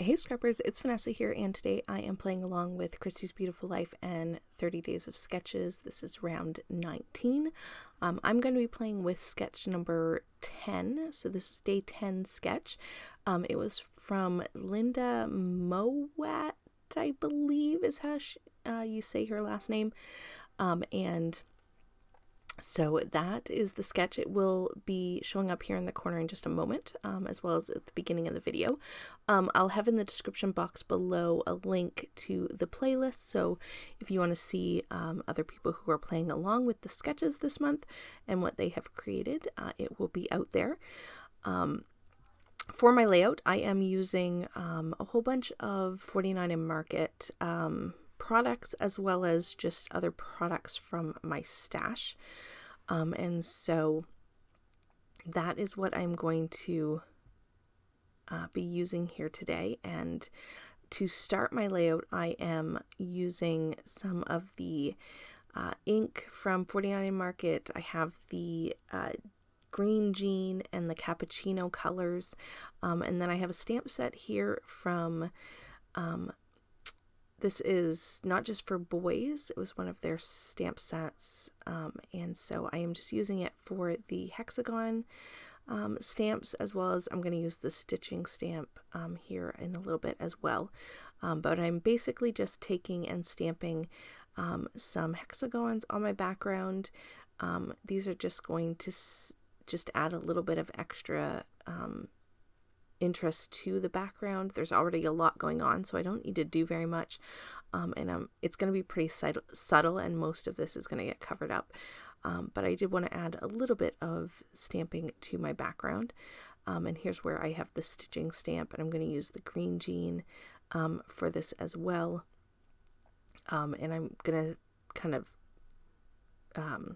Hey Scrappers, it's Vanessa here, and today I am playing along with Christy's Beautiful Life and 30 Days of Sketches. This is round 19. I'm going to be playing with sketch number 10, so this is day 10 sketch. It was from Linda Mowat, I believe is how you say her last name, and so that is the sketch. It will be showing up here in the corner in just a moment, as well as at the beginning of the video. I'll have in the description box below a link to the playlist, so if you want to see other people who are playing along with the sketches this month and what they have created, it will be out there. For my layout, I am using a whole bunch of 49 and Market products, as well as just other products from my stash, and so that is what I'm going to be using here today. And to start my layout, I am using some of the ink from 49 and Market. I have the green jean and the cappuccino colors, and then I have a stamp set here from this is not just for boys, it was one of their stamp sets, and so I am just using it for the hexagon stamps, as well as I'm going to use the stitching stamp here in a little bit as well. But I'm basically just taking and stamping some hexagons on my background. These are just going to just add a little bit of extra interest to the background. There's already a lot going on, so I don't need to do very much, and it's going to be pretty subtle, and most of this is going to get covered up, but I did want to add a little bit of stamping to my background, and here's where I have the stitching stamp, and I'm going to use the green jean for this as well, and I'm going to kind of not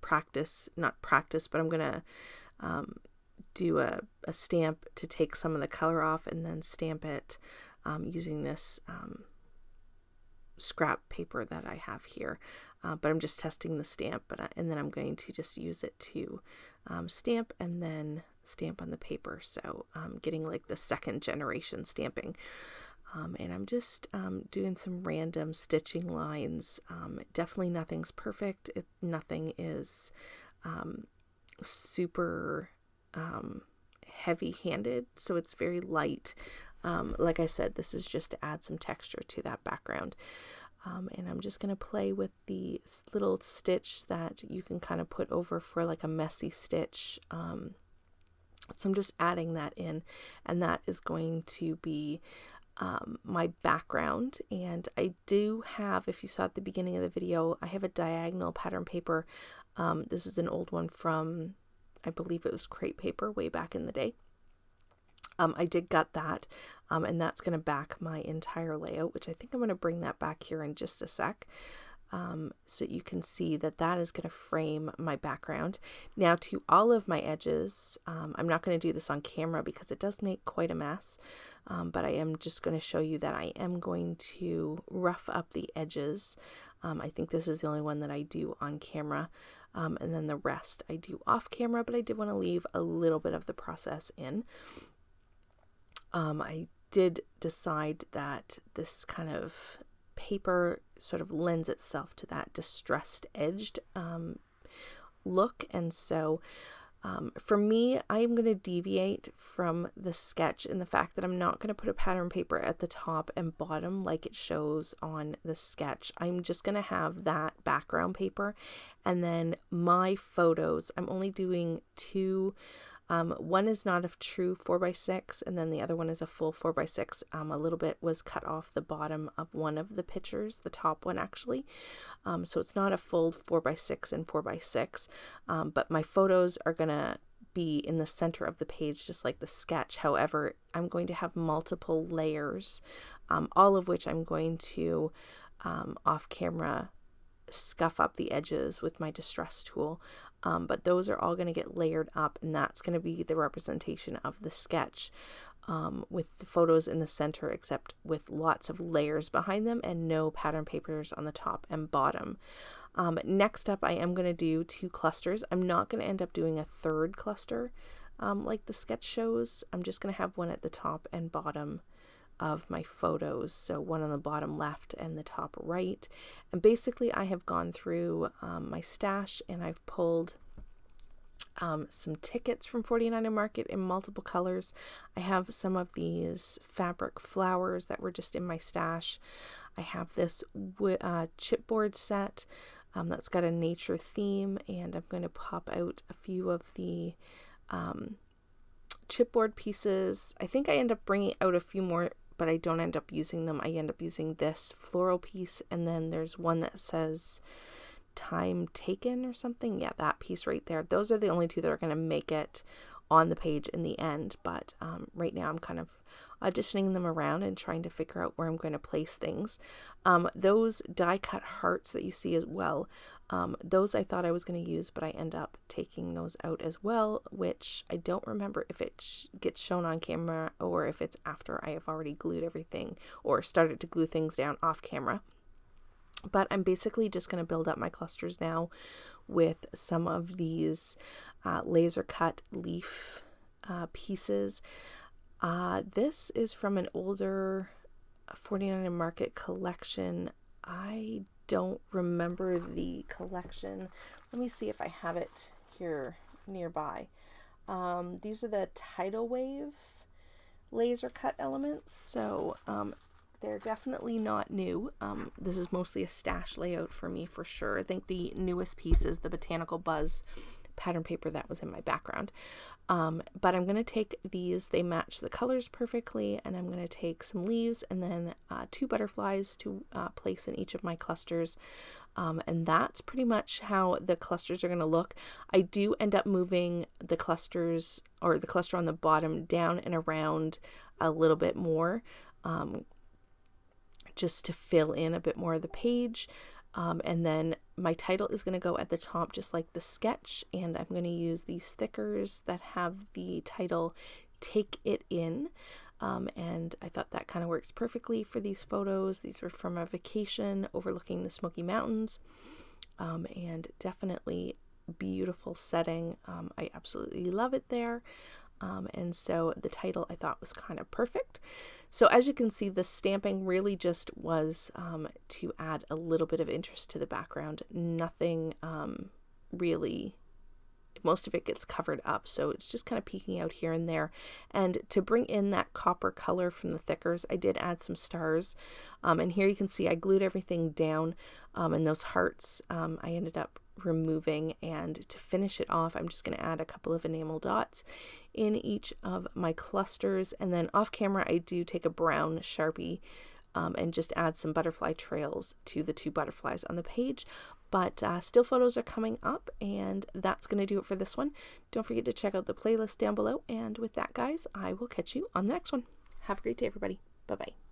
practice, but I'm going to do a stamp to take some of the color off, and then stamp it using this scrap paper that I have here, but I'm just testing the stamp, and then I'm going to just use it to stamp and then stamp on the paper, so getting like the second generation stamping, and I'm just doing some random stitching lines. Definitely nothing's perfect. Nothing is super heavy-handed, so it's very light. Like I said, this is just to add some texture to that background, and I'm just going to play with the little stitch that you can kind of put over for like a messy stitch, so I'm just adding that in, and that is going to be my background. And I do have, if you saw at the beginning of the video, I have a diagonal pattern paper. This is an old one from, I believe it was crepe paper way back in the day. I did gut that, and that's going to back my entire layout, which I think I'm going to bring that back here in just a sec, so you can see that that is going to frame my background. Now to all of my edges, I'm not going to do this on camera because it does make quite a mess, but I am just going to show you that I am going to rough up the edges. I think this is the only one that I do on camera. And then the rest I do off camera, but I did want to leave a little bit of the process in. I did decide that this kind of paper sort of lends itself to that distressed edged look, and so for me, I'm going to deviate from the sketch in the fact that I'm not going to put a pattern paper at the top and bottom like it shows on the sketch. I'm just going to have that background paper, and then my photos, I'm only doing two. One is not a true 4x6, and then the other one is a full 4x6. A little bit was cut off the bottom of one of the pictures, the top one actually. So it's not a full 4x6 and 4x6, but my photos are going to be in the center of the page just like the sketch. However, I'm going to have multiple layers, all of which I'm going to off camera scuff up the edges with my distress tool, but those are all going to get layered up, and that's going to be the representation of the sketch, with the photos in the center, except with lots of layers behind them and no pattern papers on the top and bottom. Next up, I am going to do two clusters. I'm not going to end up doing a third cluster like the sketch shows. I'm just going to have one at the top and bottom of my photos, so one on the bottom left and the top right. And basically I have gone through my stash and I've pulled some tickets from 49er Market in multiple colors. I have some of these fabric flowers that were just in my stash. I have this chipboard set that's got a nature theme, and I'm going to pop out a few of the chipboard pieces. I think I end up bringing out a few more, but I don't end up using them. I end up using this floral piece, and then there's one that says time taken or something. Yeah, that piece right there. Those are the only two that are going to make it on the page in the end, but right now I'm kind of auditioning them around and trying to figure out where I'm going to place things. Those die cut hearts that you see as well, those I thought I was going to use, but I end up taking those out as well, which I don't remember if it gets shown on camera or if it's after I have already glued everything or started to glue things down off camera. But I'm basically just going to build up my clusters now with some of these laser cut leaf pieces. This is from an older 49er Market collection. I don't remember the collection. Let me see if I have it here nearby. These are the tidal wave laser cut elements. So they're definitely not new. This is mostly a stash layout for me for sure. I think the newest piece is the Botanical Buzz pattern paper that was in my background. But I'm going to take these, they match the colors perfectly, and I'm going to take some leaves and then 2 butterflies to place in each of my clusters. And that's pretty much how the clusters are going to look. I do end up moving the clusters, or the cluster on the bottom, down and around a little bit more, just to fill in a bit more of the page. And then my title is going to go at the top just like the sketch, and I'm going to use these stickers that have the title "Take It In," and I thought that kind of works perfectly for these photos. These were from a vacation overlooking the Smoky Mountains, and definitely beautiful setting. I absolutely love it there. And so the title I thought was kind of perfect. So as you can see, the stamping really just was to add a little bit of interest to the background. Nothing really, most of it gets covered up, so it's just kind of peeking out here and there. And to bring in that copper color from the thickers, I did add some stars. And here you can see I glued everything down, and those hearts I ended up removing, and to finish it off I'm just going to add a couple of enamel dots in each of my clusters. And then off camera I do take a brown Sharpie and just add some butterfly trails to the 2 butterflies on the page. But still photos are coming up, and that's going to do it for this one. Don't forget to check out the playlist down below, and with that guys, I will catch you on the next one. Have a great day everybody. Bye bye.